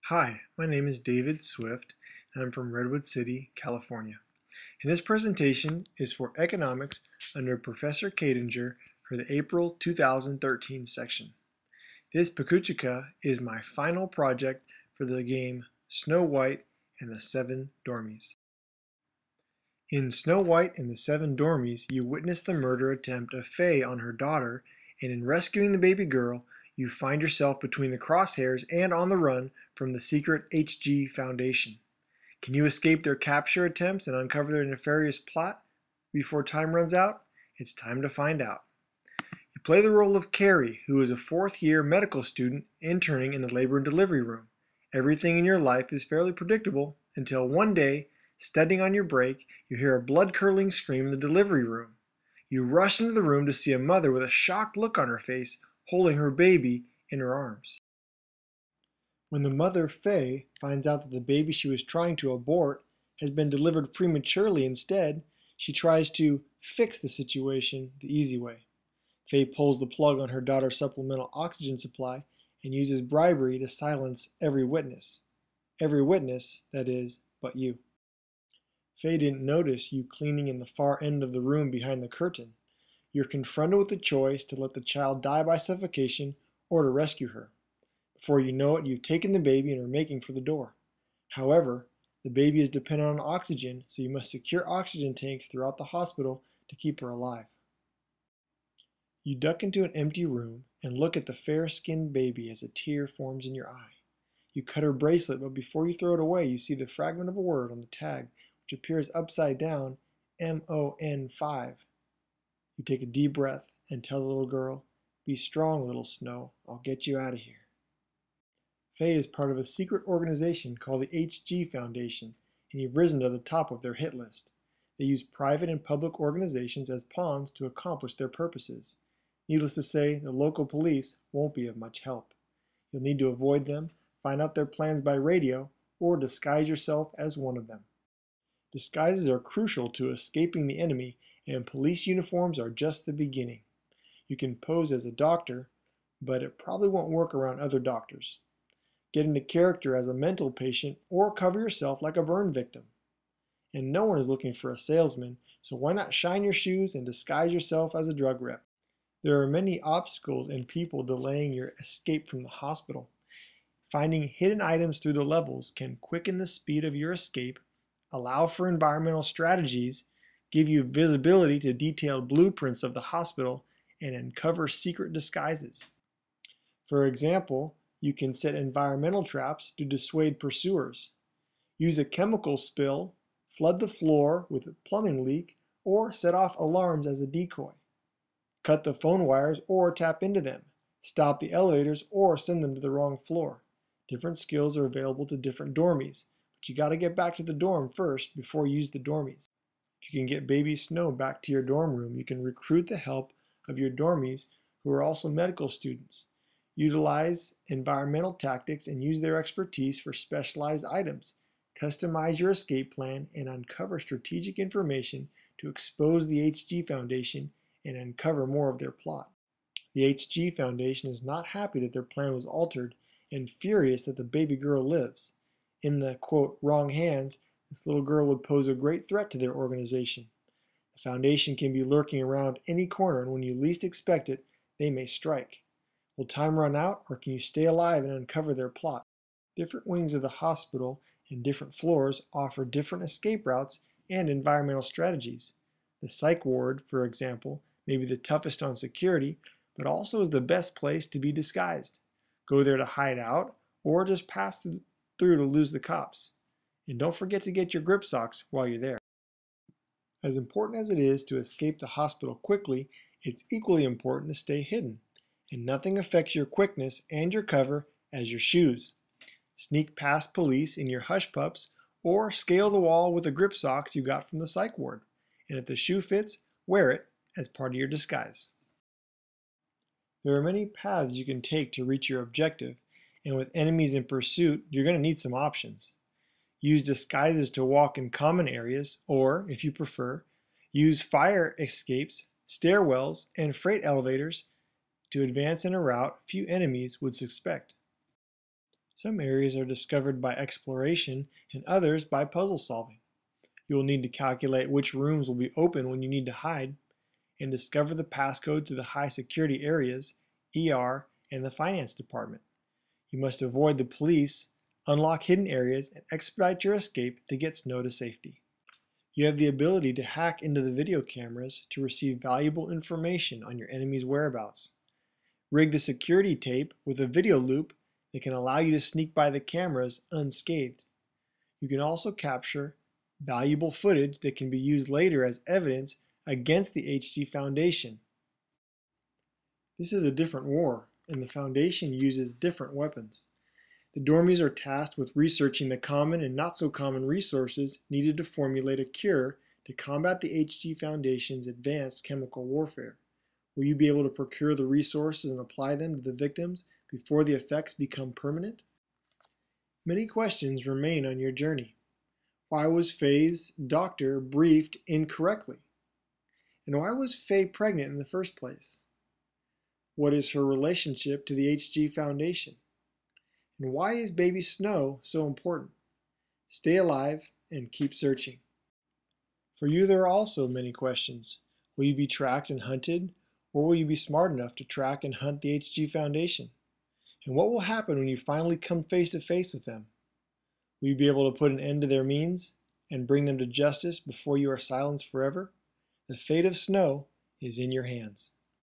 Hi, my name is David Swift, and I'm from Redwood City, California. And this presentation is for economics under Professor Kadinger for the April 2013 section. This Pakuchika is my final project for the game Snow White and the Seven Dormies. In Snow White and the Seven Dormies, you witness the murder attempt of Faye on her daughter, and in rescuing the baby girl, you find yourself between the crosshairs and on the run from the secret HG Foundation. Can you escape their capture attempts and uncover their nefarious plot before time runs out? It's time to find out. You play the role of Carrie, who is a fourth-year medical student interning in the labor and delivery room. Everything in your life is fairly predictable until one day, studying on your break, you hear a blood-curdling scream in the delivery room. You rush into the room to see a mother with a shocked look on her face, holding her baby in her arms. When the mother, Faye, finds out that the baby she was trying to abort has been delivered prematurely instead, she tries to fix the situation the easy way. Faye pulls the plug on her daughter's supplemental oxygen supply and uses bribery to silence every witness. Every witness, that is, but you. Faye didn't notice you cleaning in the far end of the room behind the curtain. You're confronted with the choice to let the child die by suffocation or to rescue her. Before you know it, you've taken the baby and are making for the door. However, the baby is dependent on oxygen, so you must secure oxygen tanks throughout the hospital to keep her alive. You duck into an empty room and look at the fair-skinned baby as a tear forms in your eye. You cut her bracelet, but before you throw it away, you see the fragment of a word on the tag, which appears upside down, MON5. You take a deep breath and tell the little girl, "Be strong, little Snow. I'll get you out of here." Faye is part of a secret organization called the HG Foundation, and you've risen to the top of their hit list. They use private and public organizations as pawns to accomplish their purposes. Needless to say, the local police won't be of much help. You'll need to avoid them, find out their plans by radio, or disguise yourself as one of them. Disguises are crucial to escaping the enemy, and police uniforms are just the beginning. You can pose as a doctor, but it probably won't work around other doctors. Get into character as a mental patient or cover yourself like a burn victim. And no one is looking for a salesman, so why not shine your shoes and disguise yourself as a drug rep? There are many obstacles and people delaying your escape from the hospital. Finding hidden items through the levels can quicken the speed of your escape, allow for environmental strategies, give you visibility to detailed blueprints of the hospital, and uncover secret disguises. For example, you can set environmental traps to dissuade pursuers. Use a chemical spill, flood the floor with a plumbing leak, or set off alarms as a decoy. Cut the phone wires or tap into them. Stop the elevators or send them to the wrong floor. Different skills are available to different dormies, but you gotta get back to the dorm first before you use the dormies. If you can get baby Snow back to your dorm room, you can recruit the help of your dormies who are also medical students. Utilize environmental tactics and use their expertise for specialized items. Customize your escape plan and uncover strategic information to expose the HG Foundation and uncover more of their plot. The HG Foundation is not happy that their plan was altered and furious that the baby girl lives. In the, quote, wrong hands, this little girl would pose a great threat to their organization. The Foundation can be lurking around any corner, and when you least expect it, they may strike. Will time run out, or can you stay alive and uncover their plot? Different wings of the hospital and different floors offer different escape routes and environmental strategies. The psych ward, for example, may be the toughest on security, but also is the best place to be disguised. Go there to hide out, or just pass through to lose the cops. And don't forget to get your grip socks while you're there. As important as it is to escape the hospital quickly, it's equally important to stay hidden. And nothing affects your quickness and your cover as your shoes. Sneak past police in your hush pups or scale the wall with the grip socks you got from the psych ward. And if the shoe fits, wear it as part of your disguise. There are many paths you can take to reach your objective, and with enemies in pursuit, you're going to need some options. Use disguises to walk in common areas, or, if you prefer, use fire escapes, stairwells, and freight elevators to advance in a route few enemies would suspect. Some areas are discovered by exploration and others by puzzle solving. You will need to calculate which rooms will be open when you need to hide, and discover the passcode to the high security areas, ER, and the finance department. You must avoid the police, unlock hidden areas, and expedite your escape to get Snow to safety. You have the ability to hack into the video cameras to receive valuable information on your enemy's whereabouts. Rig the security tape with a video loop that can allow you to sneak by the cameras unscathed. You can also capture valuable footage that can be used later as evidence against the HG Foundation. This is a different war, and the Foundation uses different weapons. The Dormies are tasked with researching the common and not so common resources needed to formulate a cure to combat the HG Foundation's advanced chemical warfare. Will you be able to procure the resources and apply them to the victims before the effects become permanent? Many questions remain on your journey. Why was Faye's doctor briefed incorrectly? And why was Faye pregnant in the first place? What is her relationship to the HG Foundation? And why is baby Snow so important? Stay alive and keep searching. For you, there are also many questions. Will you be tracked and hunted, or will you be smart enough to track and hunt the HG Foundation? And what will happen when you finally come face to face with them? Will you be able to put an end to their means and bring them to justice before you are silenced forever? The fate of Snow is in your hands.